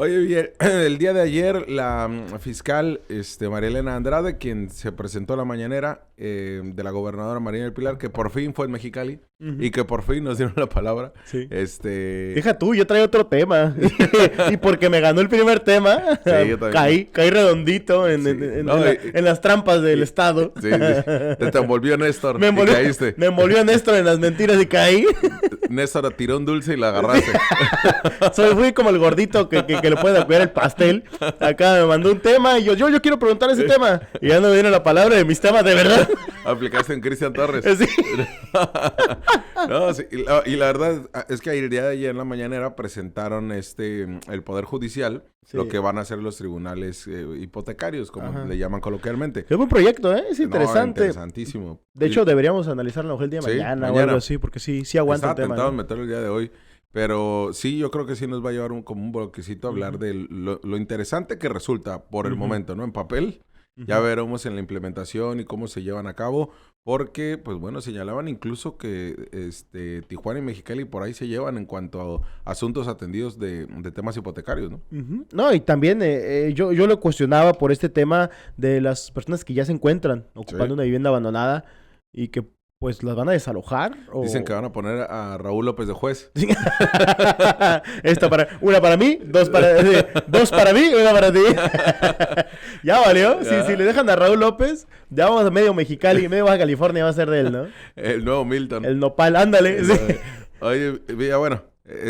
Oye, bien, el día de ayer la fiscal María Elena Andrade, quien se presentó a la mañanera de la gobernadora María del Pilar, que por fin fue en Mexicali y que por fin nos dieron la palabra. Sí. Deja tú, yo traigo otro tema. Y porque me ganó el primer tema, Sí, yo también. caí redondito en, Sí. en las trampas del Estado. Sí. Te envolvió Néstor Me y envolvió, caíste. me envolvió Néstor en las mentiras y caí. Néstor tiró un dulce y la agarraste. Fui como el gordito que le puede cuidar el pastel. Acá me mandó un tema y yo quiero preguntar ese tema. Y ya no me dieron la palabra de mis temas, de verdad. Aplicaste en Cristian Torres. Sí. No, sí, y la verdad es que ayer en la mañanera presentaron el Poder Judicial, Sí. lo que van a hacer los tribunales hipotecarios, como Ajá. le llaman coloquialmente. Es buen proyecto, ¿eh? Es No, interesante. interesantísimo. De hecho, deberíamos analizarlo el día de Sí, mañana o mañana. algo así, porque sí aguanta Estaba el tema. tentado en ¿No? meterlo el día de hoy, pero sí, yo creo que sí nos va a llevar como un bloquecito a hablar Ujú. de lo interesante que resulta por el Ujú. momento, ¿no? En papel. Ya Ujú. veremos en la implementación y cómo se llevan a cabo, porque, pues bueno, señalaban incluso que Tijuana y Mexicali por ahí se llevan en cuanto a asuntos atendidos de temas hipotecarios, ¿no? Ujú. No, y también yo lo cuestionaba por este tema de las personas que ya se encuentran ocupando Sí. una vivienda abandonada y que pues las van a desalojar. Dicen que van a poner a Raúl López de juez. Una para mí, dos para mí, una para ti. Ya valió. Ya. Si le dejan a Raúl López, ya vamos a medio Mexicali, medio Baja California va a ser de él, ¿no? El nuevo Milton. El nopal, ándale. Sí. Oye, ya bueno,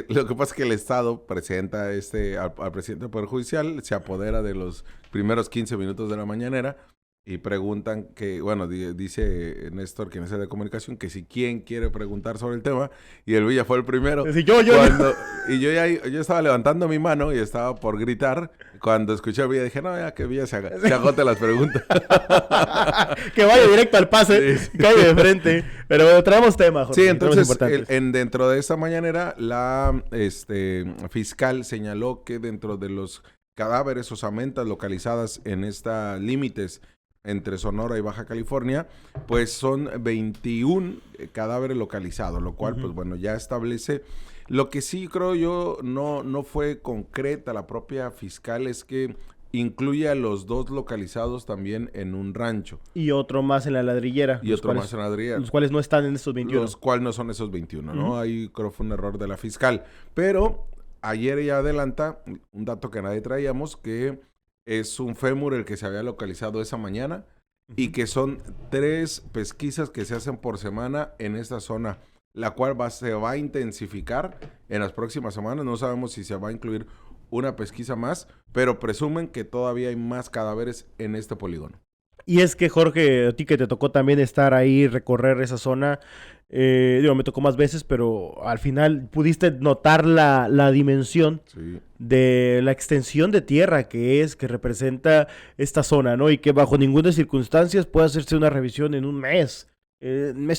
lo que pasa es que el Estado presenta al presidente del Poder Judicial, se apodera de los primeros 15 minutos de la mañanera y preguntan que, bueno, dice Néstor, quien es el de comunicación, que si quién quiere preguntar sobre el tema, y el Villa fue el primero. Sí, Y yo estaba levantando mi mano y estaba por gritar. Cuando escuché a Villa dije, no, ya que Villa se agote las preguntas. Que vaya directo al pase, Sí. cae de frente. Pero bueno, traemos tema, Jorge. Sí, temas entonces, importantes. dentro de esta mañanera, la fiscal señaló que dentro de los cadáveres o osamentas localizadas en esta límites entre Sonora y Baja California, pues son 21 cadáveres localizados, lo cual, Ujú. pues bueno, ya establece. Lo que sí creo yo no fue concreta la propia fiscal es que incluye a los dos localizados también en un rancho Y otro más en la ladrillera. y otro más en Adrián. Los cuales no están en estos 21. Los cuales no son esos 21, ¿no? Ujú. Ahí creo que fue un error de la fiscal. Pero ayer ella adelanta un dato que nadie traíamos, que es un fémur el que se había localizado esa mañana y que son 3 pesquisas que se hacen por semana en esta zona, la cual se va a intensificar en las próximas semanas. No sabemos si se va a incluir una pesquisa más, pero presumen que todavía hay más cadáveres en este polígono. Y es que, Jorge, a ti que te tocó también estar ahí, recorrer esa zona, me tocó más veces, pero al final pudiste notar la dimensión Sí. de la extensión de tierra que representa esta zona, ¿no? Y que bajo ninguna circunstancia puede hacerse una revisión en un mes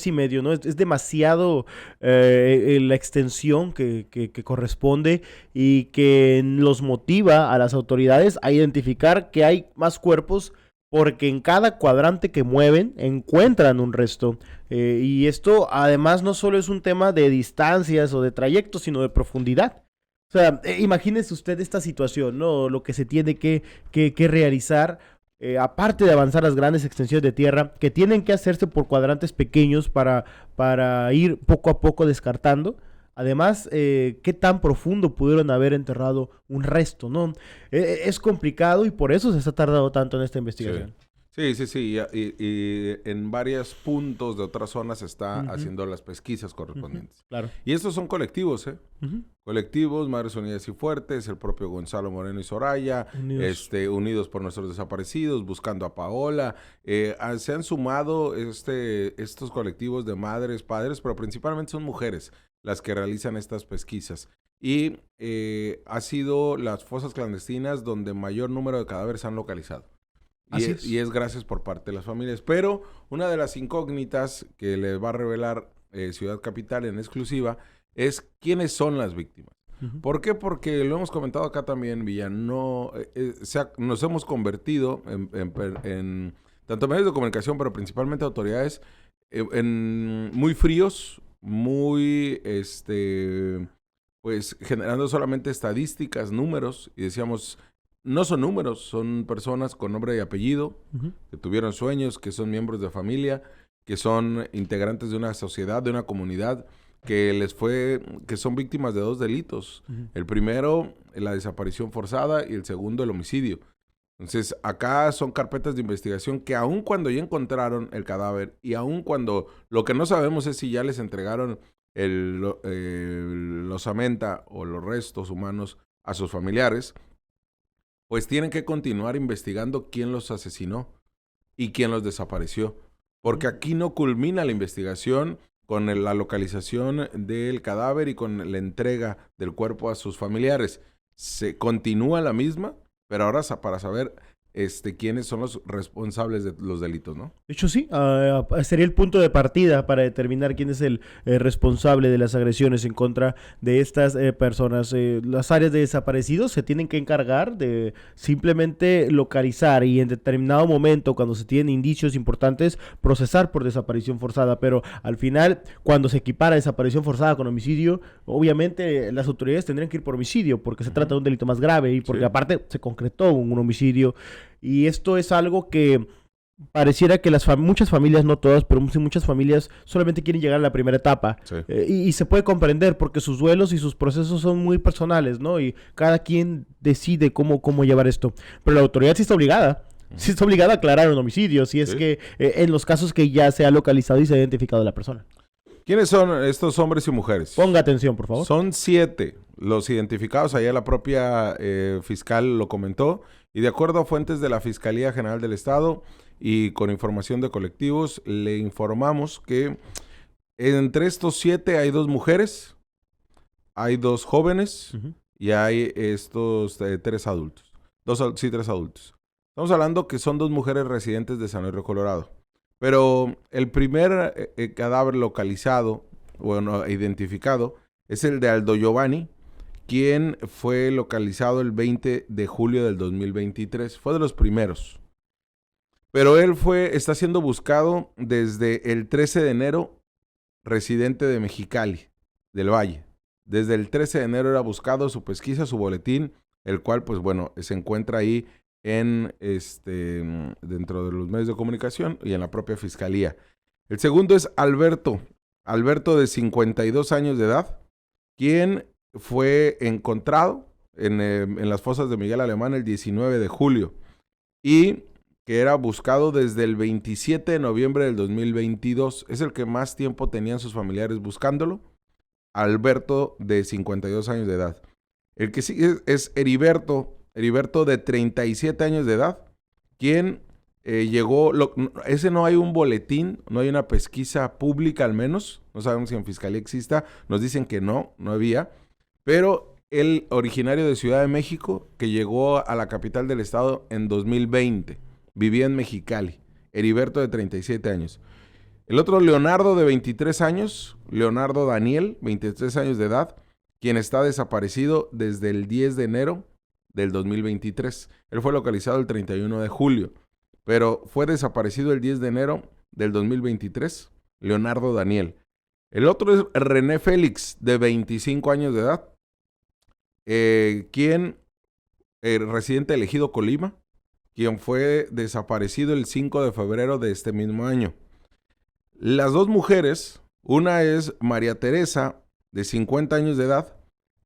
y medio, ¿no? Es demasiado la extensión que corresponde y que los motiva a las autoridades a identificar que hay más cuerpos porque en cada cuadrante que mueven encuentran un resto. Y esto además no solo es un tema de distancias o de trayectos, sino de profundidad. O sea, imagínese usted esta situación, ¿no? Lo que se tiene que realizar, aparte de avanzar las grandes extensiones de tierra, que tienen que hacerse por cuadrantes pequeños para ir poco a poco descartando. Además, ¿qué tan profundo pudieron haber enterrado un resto, no? Es complicado y por eso se está tardando tanto en esta investigación. Sí. Y en varios puntos de otras zonas se está Ujú. haciendo las pesquisas correspondientes. Claro. Y estos son colectivos, ¿eh? Ujú. Colectivos, Madres Unidas y Fuertes, el propio Gonzalo Moreno y Soraya, Unidos por Nuestros Desaparecidos, Buscando a Paola. Se han sumado estos colectivos de madres, padres, pero principalmente son mujeres las que realizan estas pesquisas. Y ha sido las fosas clandestinas donde mayor número de cadáveres se han localizado. Y es gracias por parte de las familias. Pero una de las incógnitas que les va a revelar Ciudad Capital en exclusiva es quiénes son las víctimas. Uh-huh. ¿Por qué? Porque lo hemos comentado acá también, Villa. Nos hemos convertido en tanto medios de comunicación, pero principalmente autoridades, en muy fríos, muy pues generando solamente estadísticas, números, y decíamos, no son números, son personas con nombre y apellido, que tuvieron sueños, que son miembros de familia, que son integrantes de una sociedad, de una comunidad, que son víctimas de 2 delitos. El primero, la desaparición forzada, y el segundo, el homicidio. Entonces, acá son carpetas de investigación que aun cuando ya encontraron el cadáver y aun cuando lo que no sabemos es si ya les entregaron la osamenta o los restos humanos a sus familiares, pues tienen que continuar investigando quién los asesinó y quién los desapareció. Porque aquí no culmina la investigación con la localización del cadáver y con la entrega del cuerpo a sus familiares. Se continúa la misma, pero ahora para saber quiénes son los responsables de los delitos, ¿no? De hecho, sí, sería el punto de partida para determinar quién es el responsable de las agresiones en contra de estas personas. Las áreas de desaparecidos se tienen que encargar de simplemente localizar y en determinado momento, cuando se tienen indicios importantes, procesar por desaparición forzada. Pero al final, cuando se equipara desaparición forzada con homicidio, obviamente las autoridades tendrían que ir por homicidio, porque se trata de un delito más grave y porque aparte se concretó un homicidio. Y esto es algo que pareciera que muchas familias, no todas, pero muchas familias solamente quieren llegar a la primera etapa. Sí. Y se puede comprender porque sus duelos y sus procesos son muy personales, ¿no? Y cada quien decide cómo llevar esto. Pero la autoridad sí está obligada. Sí está obligada a aclarar un homicidio, si es que en los casos que ya se ha localizado y se ha identificado a la persona. ¿Quiénes son estos hombres y mujeres? Ponga atención, por favor. Son 7 los identificados. Allá la propia fiscal lo comentó. Y de acuerdo a fuentes de la Fiscalía General del Estado y con información de colectivos, le informamos que entre estos 7 hay 2 mujeres, hay 2 jóvenes y hay estos 3 adultos. 3 adultos. Estamos hablando que son 2 mujeres residentes de San Luis Río Colorado. Pero el primer cadáver localizado, bueno, identificado, es el de Aldo Giovanni, quien fue localizado el 20 de julio del 2023. Fue de los primeros. Pero él está siendo buscado desde el 13 de enero, residente de Mexicali, del Valle. Desde el 13 de enero era buscado, su pesquisa, su boletín, el cual, pues bueno, se encuentra ahí dentro de los medios de comunicación y en la propia fiscalía. El segundo es Alberto de 52 años de edad, quien fue encontrado en las fosas de Miguel Alemán el 19 de julio y que era buscado desde el 27 de noviembre del 2022. Es el que más tiempo tenían sus familiares buscándolo. Alberto de 52 años de edad. El que sigue es Heriberto de 37 años de edad, quien llegó, ese no hay un boletín, no hay una pesquisa pública al menos, no sabemos si en Fiscalía exista, nos dicen que no había, pero él originario de Ciudad de México, que llegó a la capital del estado en 2020, vivía en Mexicali, Heriberto de 37 años. El otro, Leonardo de 23 años, Leonardo Daniel, 23 años de edad, quien está desaparecido desde el 10 de enero del 2023. Él fue localizado el 31 de julio, pero fue desaparecido el 10 de enero del 2023, Leonardo Daniel. El otro es René Félix, de 25 años de edad, residente del Ejido Colima, quien fue desaparecido el 5 de febrero de este mismo año. Las 2 mujeres, una es María Teresa, de 50 años de edad,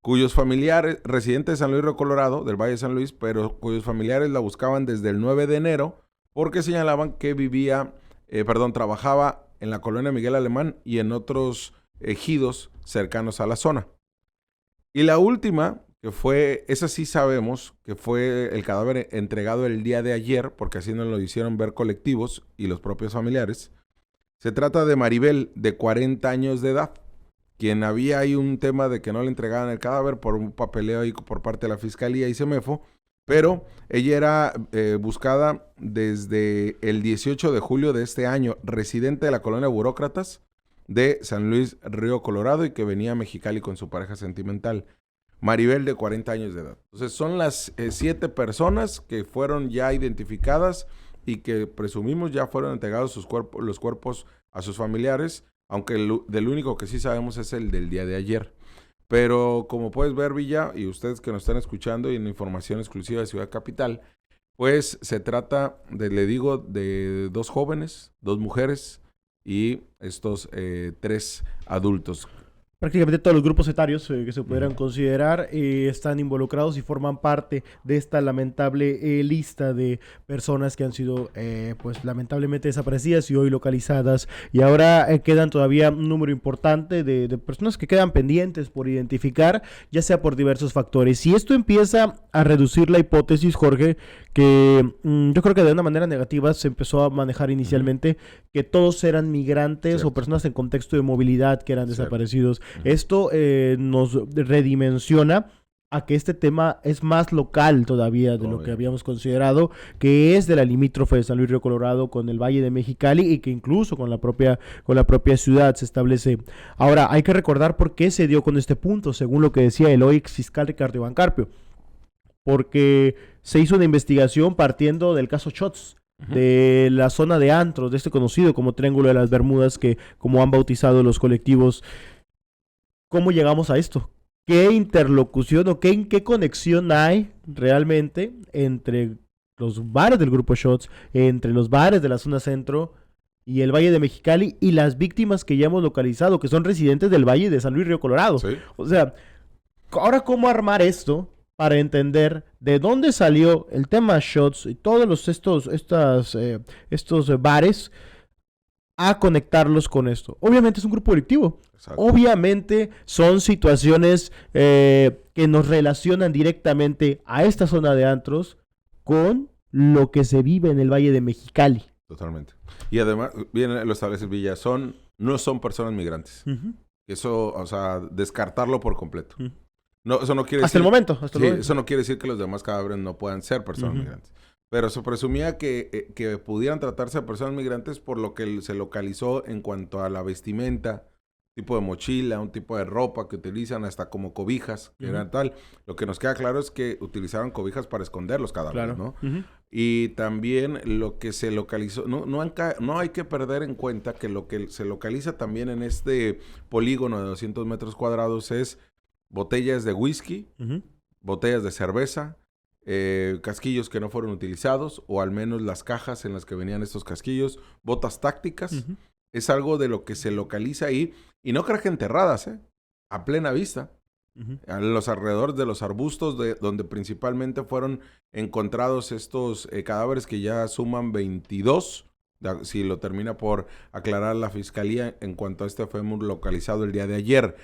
cuyos familiares, residente de San Luis Río Colorado, del Valle de San Luis, pero cuyos familiares la buscaban desde el 9 de enero porque señalaban que trabajaba en la colonia Miguel Alemán y en otros ejidos cercanos a la zona. Y la última, que fue, esa sí sabemos, que fue el cadáver entregado el día de ayer, porque así nos lo hicieron ver colectivos y los propios familiares. Se trata de Maribel, de 40 años de edad, quien había ahí un tema de que no le entregaban el cadáver por un papeleo ahí por parte de la Fiscalía y Semefo, pero ella era buscada desde el 18 de julio de este año, residente de la colonia Burócratas de San Luis Río Colorado y que venía a Mexicali con su pareja sentimental. Maribel, de 40 años de edad. Entonces son las 7 personas que fueron ya identificadas y que presumimos ya fueron entregados los cuerpos a sus familiares, aunque del único que sí sabemos es el del día de ayer. Pero como puedes ver, Villa, y ustedes que nos están escuchando y en información exclusiva de Ciudad Capital, pues se trata, le digo, de 2 jóvenes, 2 mujeres y estos 3 adultos. Prácticamente todos los grupos etarios que se pudieran considerar están involucrados y forman parte de esta lamentable lista de personas que han sido, pues lamentablemente desaparecidas y hoy localizadas. Y ahora quedan todavía un número importante de personas que quedan pendientes por identificar, ya sea por diversos factores. Y esto empieza a reducir la hipótesis, Jorge, que yo creo que de una manera negativa se empezó a manejar inicialmente que todos eran migrantes o personas en contexto de movilidad que eran desaparecidos. Esto nos redimensiona a que este tema es más local todavía de lo que habíamos considerado, que es de la limítrofe de San Luis Río Colorado con el Valle de Mexicali y que incluso con la propia ciudad se establece. Ahora, hay que recordar por qué se dio con este punto, según lo que decía el hoy ex fiscal Ricardo Iván Carpio, porque se hizo una investigación partiendo del caso Shots, de la zona de antros, de este conocido como Triángulo de las Bermudas, que como han bautizado los colectivos. ¿Cómo llegamos a esto? ¿Qué interlocución o qué conexión hay realmente entre los bares del grupo Shots, entre los bares de la zona centro y el Valle de Mexicali y las víctimas que ya hemos localizado, que son residentes del Valle de San Luis Río Colorado? ¿Sí? O sea, ahora cómo armar esto para entender de dónde salió el tema Shots y todos estos bares a conectarlos con esto. Obviamente es un grupo delictivo. Exacto. Obviamente son situaciones que nos relacionan directamente a esta zona de antros con lo que se vive en el Valle de Mexicali. Totalmente. Y además, bien lo establece Villa, no son personas migrantes. Eso, o sea, descartarlo por completo. No, eso no quiere hasta decir... el momento. Eso no quiere decir que los demás cadáveres no puedan ser personas migrantes. Pero se presumía que pudieran tratarse de personas migrantes por lo que se localizó en cuanto a la vestimenta, tipo de mochila, un tipo de ropa que utilizan hasta como cobijas, que eran tal. Lo que nos queda claro es que utilizaron cobijas para esconder los cadáveres, ¿no? Y también lo que se localizó, no hay que perder en cuenta que lo que se localiza también en este polígono de 200 metros cuadrados es botellas de whisky, botellas de cerveza, casquillos que no fueron utilizados, o al menos las cajas en las que venían estos casquillos, botas tácticas. Es algo de lo que se localiza ahí, y no crean que enterradas, a plena vista, a los alrededores de los arbustos, donde principalmente fueron encontrados estos cadáveres que ya suman 22, si lo termina por aclarar la fiscalía en cuanto a este fémur localizado el día de ayer.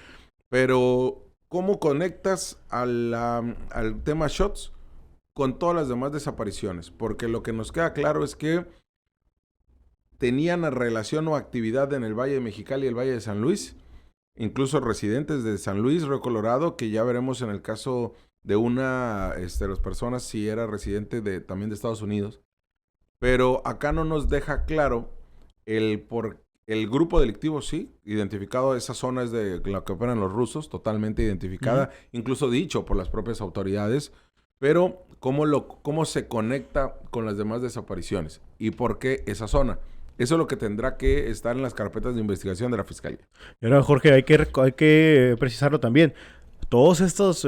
Pero ¿cómo conectas al tema Shots con todas las demás desapariciones? Porque lo que nos queda claro es que tenían relación o actividad en el Valle de Mexicali y el Valle de San Luis, incluso residentes de San Luis, Río Colorado, que ya veremos en el caso de una de las personas si era residente también de Estados Unidos. Pero acá no nos deja claro el grupo delictivo, sí, identificado, esa zona es de la que operan los rusos, totalmente identificada, incluso dicho por las propias autoridades, pero ¿cómo se conecta con las demás desapariciones? ¿Y por qué esa zona? Eso es lo que tendrá que estar en las carpetas de investigación de la Fiscalía. Y ahora, Jorge, hay que precisarlo también. Todos estos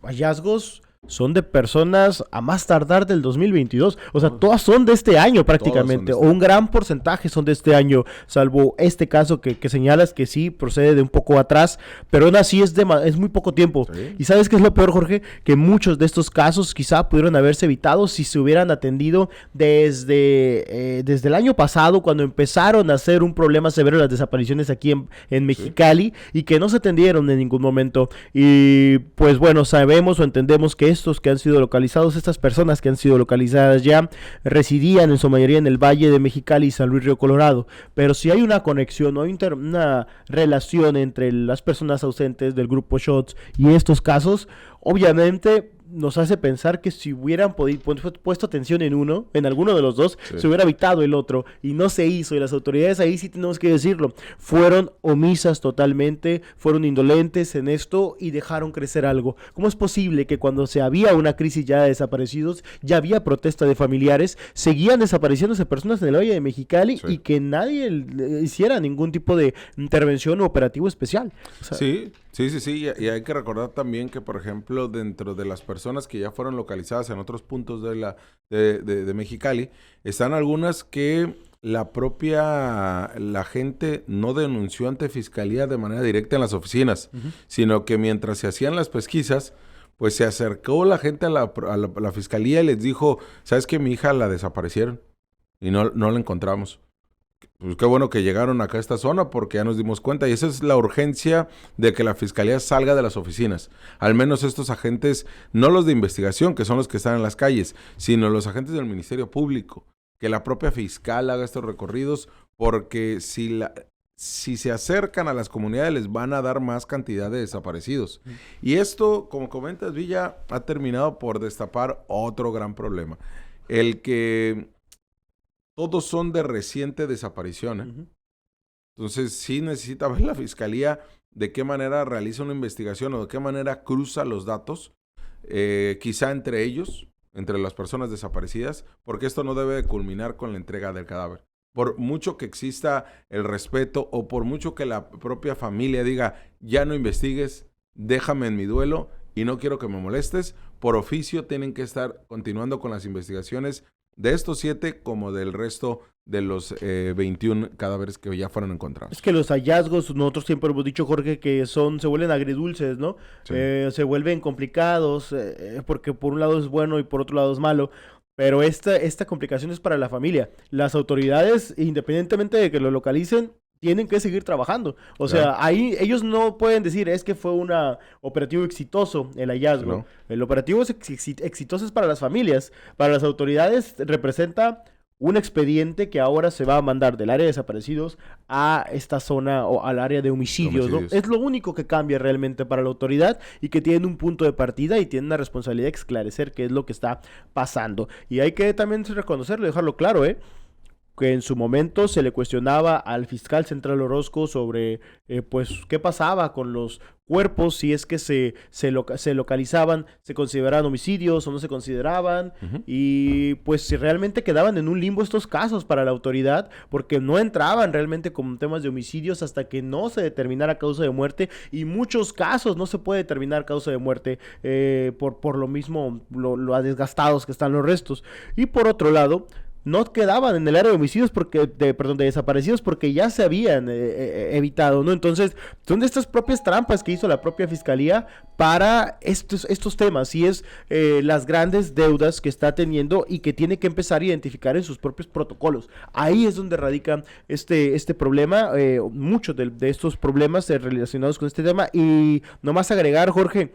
hallazgos son de personas a más tardar del 2022. O sea, todas son de este año prácticamente. O un gran porcentaje son de este año, salvo este caso que señalas que sí procede de un poco atrás, pero aún así es muy poco tiempo. ¿Sí? Y ¿sabes qué es lo peor, Jorge? Que muchos de estos casos quizá pudieron haberse evitado si se hubieran atendido desde el año pasado, cuando empezaron a ser un problema severo las desapariciones aquí en Mexicali, y que no se atendieron en ningún momento. Y pues bueno, sabemos o entendemos que estos que han sido localizados, estas personas que han sido localizadas ya residían en su mayoría en el Valle de Mexicali y San Luis Río Colorado, pero si hay una conexión o hay una relación entre las personas ausentes del grupo Shots y estos casos, obviamente nos hace pensar que si hubieran puesto atención en alguno de los dos, se hubiera evitado el otro, y no se hizo, y las autoridades ahí sí tenemos que decirlo, fueron omisas totalmente, fueron indolentes en esto y dejaron crecer algo. ¿Cómo es posible que cuando había una crisis ya de desaparecidos, ya había protesta de familiares, seguían desapareciéndose personas en el Valle de Mexicali y que nadie hiciera ningún tipo de intervención o operativo especial? O sea, sí, Sí, sí, sí, y hay que recordar también que, por ejemplo, dentro de las personas que ya fueron localizadas en otros puntos de Mexicali, están algunas que la gente no denunció ante fiscalía de manera directa en las oficinas, Ujú. sino que mientras se hacían las pesquisas, pues se acercó la gente a la fiscalía y les dijo, ¿sabes que mi hija la desaparecieron? Y no la encontramos. Pues qué bueno que llegaron acá a esta zona porque ya nos dimos cuenta y esa es la urgencia de que la fiscalía salga de las oficinas. Al menos estos agentes, no los de investigación, que son los que están en las calles, sino los agentes del Ministerio Público. Que la propia fiscal haga estos recorridos porque si se acercan a las comunidades les van a dar más cantidad de desaparecidos. Y esto, como comentas, Villa, ha terminado por destapar otro gran problema. El que todos son de reciente desaparición, ¿eh? Ujú. Entonces, sí necesita ver la fiscalía de qué manera realiza una investigación o de qué manera cruza los datos, quizá entre ellos, entre las personas desaparecidas, porque esto no debe de culminar con la entrega del cadáver. Por mucho que exista el respeto o por mucho que la propia familia diga, ya no investigues, déjame en mi duelo y no quiero que me molestes, por oficio tienen que estar continuando con las investigaciones de estos 7 como del resto de los 21 cadáveres que ya fueron encontrados. Es que los hallazgos, nosotros siempre hemos dicho, Jorge, que se vuelven agridulces, ¿no? Sí. Se vuelven complicados, porque por un lado es bueno y por otro lado es malo. Pero esta complicación es para la familia. Las autoridades, independientemente de que lo localicen, tienen que seguir trabajando. O Claro. sea, ahí ellos no pueden decir, es que fue un operativo exitoso el hallazgo. No. El operativo exitoso es para las familias. Para las autoridades representa un expediente que ahora se va a mandar del área de desaparecidos a esta zona o al área de homicidios, ¿no? Es lo único que cambia realmente para la autoridad y que tienen un punto de partida y tienen una responsabilidad de esclarecer qué es lo que está pasando. Y hay que también reconocerlo, dejarlo claro, que en su momento se le cuestionaba al fiscal Central Orozco sobre pues qué pasaba con los cuerpos, si es que se localizaban, se consideraban homicidios o no se consideraban, y pues si realmente quedaban en un limbo estos casos para la autoridad, porque no entraban realmente como temas de homicidios hasta que no se determinara causa de muerte, y muchos casos no se puede determinar causa de muerte por lo mismo, lo desgastados que están los restos. Y por otro lado, no quedaban en el área de homicidios de desaparecidos porque ya se habían evitado, ¿no? Entonces, son de estas propias trampas que hizo la propia fiscalía para estos temas, y es las grandes deudas que está teniendo y que tiene que empezar a identificar en sus propios protocolos. Ahí es donde radica este problema, muchos de estos problemas relacionados con este tema. Y nomás agregar, Jorge,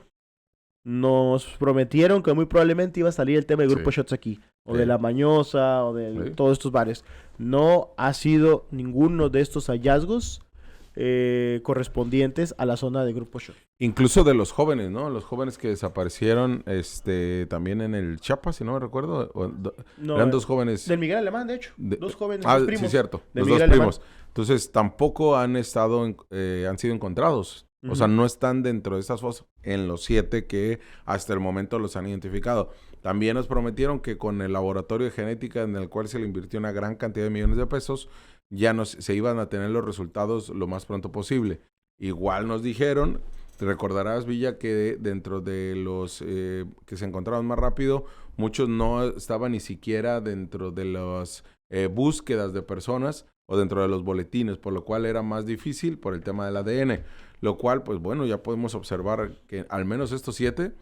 nos prometieron que muy probablemente iba a salir el tema del Grupo Shots aquí, o de La Mañosa, o de todos estos bares. No ha sido ninguno de estos hallazgos correspondientes a la zona de Grupo Shots. Incluso de los jóvenes, ¿no? Los jóvenes que desaparecieron también en el Chiapas, si no me recuerdo. No, eran 2 jóvenes. Del Miguel Alemán, de hecho. 2 jóvenes, Ah, dos primos. sí, cierto. Del Los Miguel 2 Alemán. primos. Entonces, tampoco han sido encontrados. O sea, no están dentro de estas fosas en los 7 que hasta el momento los han identificado. También nos prometieron que con el laboratorio de genética en el cual se le invirtió una gran cantidad de millones de pesos, ya se iban a tener los resultados lo más pronto posible. Igual nos dijeron, te recordarás, Villa, que dentro de los que se encontraron más rápido, muchos no estaban ni siquiera dentro de las búsquedas de personas o dentro de los boletines, por lo cual era más difícil por el tema del ADN. Lo cual, pues bueno, ya podemos observar que al menos estos 7,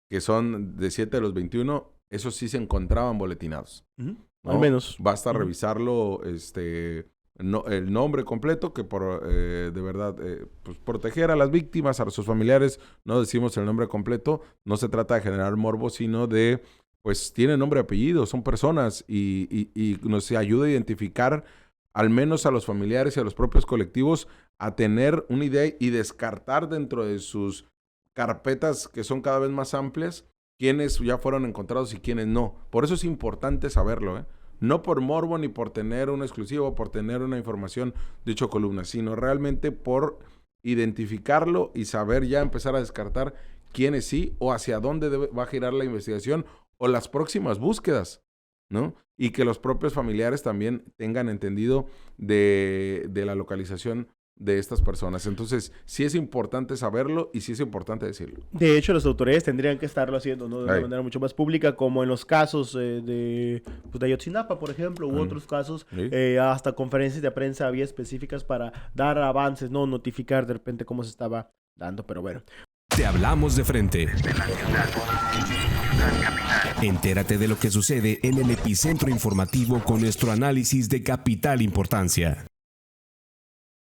que son de 7 de los 21, esos sí se encontraban boletinados. ¿No? Al menos. Basta revisarlo, el nombre completo, que de verdad, pues proteger a las víctimas, a sus familiares, no decimos el nombre completo, no se trata de generar morbo, sino de, pues tienen nombre y apellido, son personas y nos ayuda a identificar al menos a los familiares y a los propios colectivos a tener una idea y descartar dentro de sus carpetas que son cada vez más amplias quiénes ya fueron encontrados y quiénes no. Por eso es importante saberlo, ¿eh? No por morbo ni por tener un exclusivo, por tener una información de 8 columnas, sino realmente por identificarlo y saber ya empezar a descartar quiénes sí o hacia dónde va a girar la investigación o las próximas búsquedas, ¿no? Y que los propios familiares también tengan entendido de la localización de estas personas. Entonces, sí es importante saberlo y sí es importante decirlo. De hecho, las autoridades tendrían que estarlo haciendo, ¿no? De una manera mucho más pública, como en los casos de Ayotzinapa, por ejemplo, u otros casos. Hasta conferencias de prensa había específicas para dar avances, ¿no? Notificar de repente cómo se estaba dando, pero bueno. Te hablamos de frente. Entérate de lo que sucede en el epicentro informativo con nuestro análisis de capital importancia.